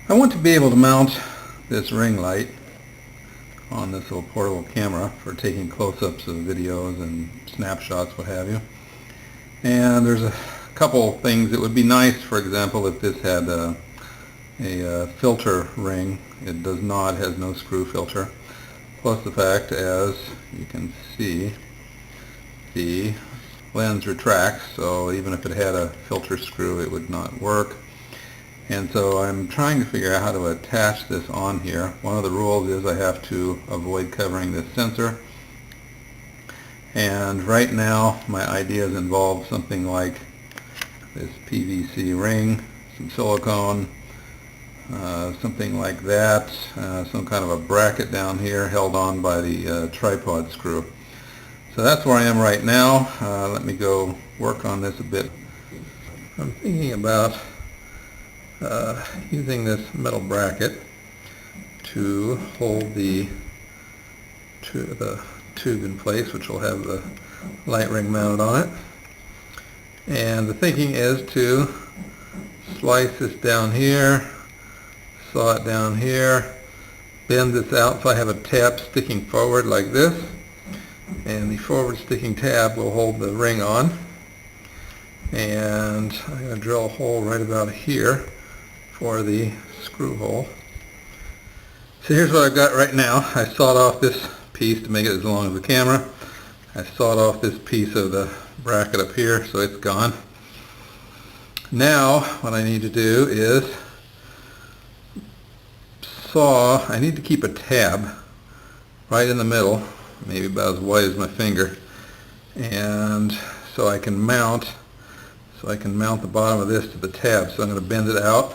I want to be able to mount this ring light on this little portable camera for taking close-ups of videos and snapshots, what have you. And there's a couple things. It would be nice, for example, if this had a filter ring. It does not, it has no screw filter. Plus the fact, as you can see, the lens retracts, so even if it had a filter screw it would not work. And so I'm trying to figure out how to attach this on here. One of the rules is I have to avoid covering this sensor. And right now my ideas involve something like this PVC ring, some silicone, something like that, some kind of a bracket down here held on by the tripod screw. So that's where I am right now. Let me go work on this a bit. I'm thinking about using this metal bracket to hold the tube in place, which will have the light ring mounted on it. And the thinking is to slice this down here, saw it down here, bend this out so I have a tab sticking forward like this, and the forward sticking tab will hold the ring on. And I'm going to drill a hole right about here for the screw hole. So here's what I've got right now. I sawed off this piece to make it as long as the camera. I sawed off this piece of the bracket up here, so it's gone. Now what I need to do is I need to keep a tab right in the middle, maybe about as wide as my finger, and so I can mount the bottom of this to the tab. So I'm going to bend it out,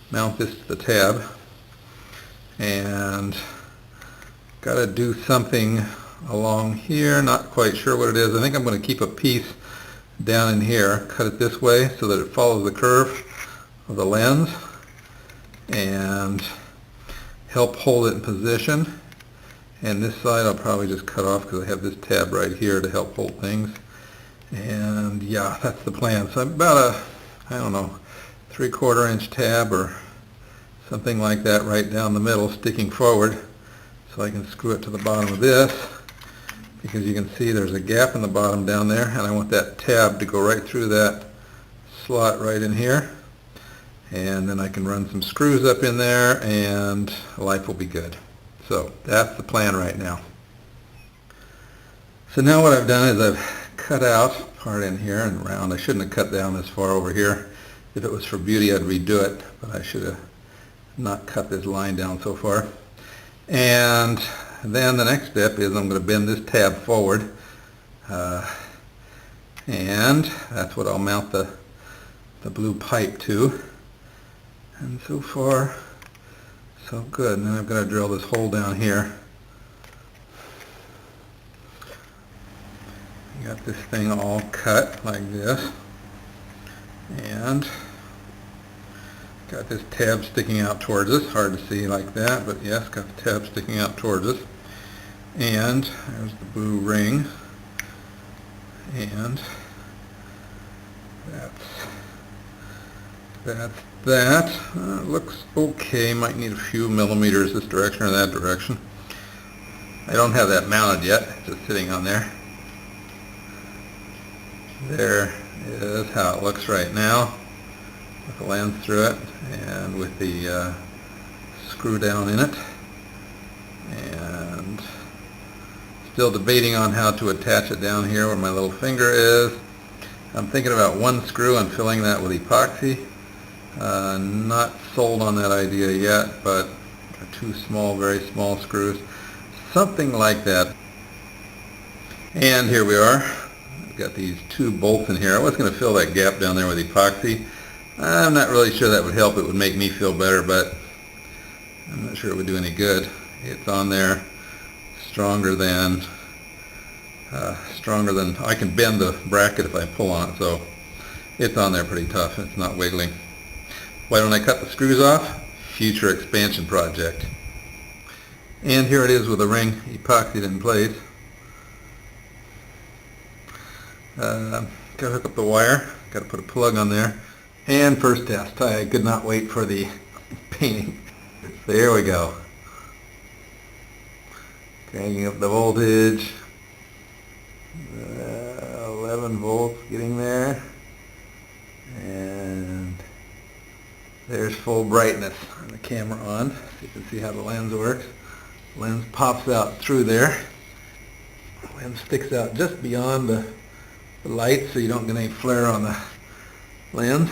mount this to the tab, and got to do something along here, not quite sure what it is. I think I'm going to keep a piece down in here, cut it this way so that it follows the curve of the lens and help hold it in position. And this side I'll probably just cut off because I have this tab right here to help hold things. And yeah, that's the plan. So about a, I don't know, 3/4 inch tab or something like that right down the middle sticking forward, so I can screw it to the bottom of this, because you can see there's a gap in the bottom down there, and I want that tab to go right through that slot right in here. And then I can run some screws up in there and life will be good. So that's the plan right now. So now what I've done is I've cut out part in here and around. I shouldn't have cut down this far over here. If it was for beauty I'd redo it, but I should have not cut this line down so far. And then the next step is I'm going to bend this tab forward, and that's what I'll mount the blue pipe to. And so far, so good. And then I've got to drill this hole down here. I got this thing all cut like this, and got this tab sticking out towards us. Hard to see like that, but yes, got the tab sticking out towards us. And there's the blue ring, and that's that. Looks okay. Might need a few millimeters this direction or that direction. I don't have that mounted yet. It's just sitting on there. There is how it looks right now, with the lens through it and with the screw down in it. And still debating on how to attach it down here where my little finger is. I'm thinking about one screw and filling that with epoxy. Not sold on that idea yet, but two small, very small screws, something like that. And here we are. I've got these two bolts in here. I was going to fill that gap down there with epoxy. I'm not really sure that would help. It would make me feel better, but I'm not sure it would do any good. It's on there stronger than I can bend the bracket if I pull on it, so it's on there pretty tough. It's not wiggling. Why don't I cut the screws off? Future expansion project. And here it is with the ring epoxied in place. Got to hook up the wire, got to put a plug on there, and first test. I could not wait for the painting. There we go. Cranking up the voltage. 11 volts getting there. And there's full brightness on the camera on. So you can see how the lens works. The lens pops out through there. The lens sticks out just beyond the light so you don't get any flare on the lens.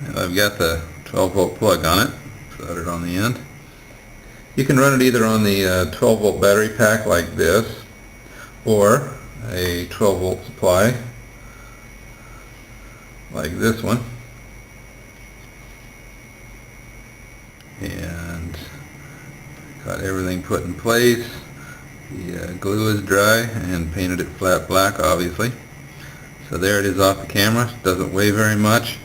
Now I've got the 12 volt plug on it, soldered on the end. You can run it either on the 12 volt battery pack like this, or a 12 volt supply like this one. And got everything put in place. The glue is dry and painted it flat black, obviously. So there it is off the camera. It doesn't weigh very much.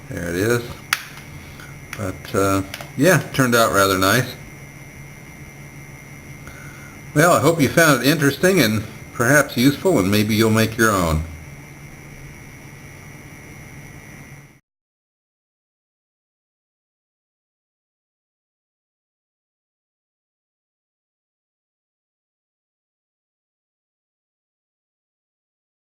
There it is. But yeah, turned out rather nice. Well, I hope you found it interesting and perhaps useful, and maybe you'll make your own.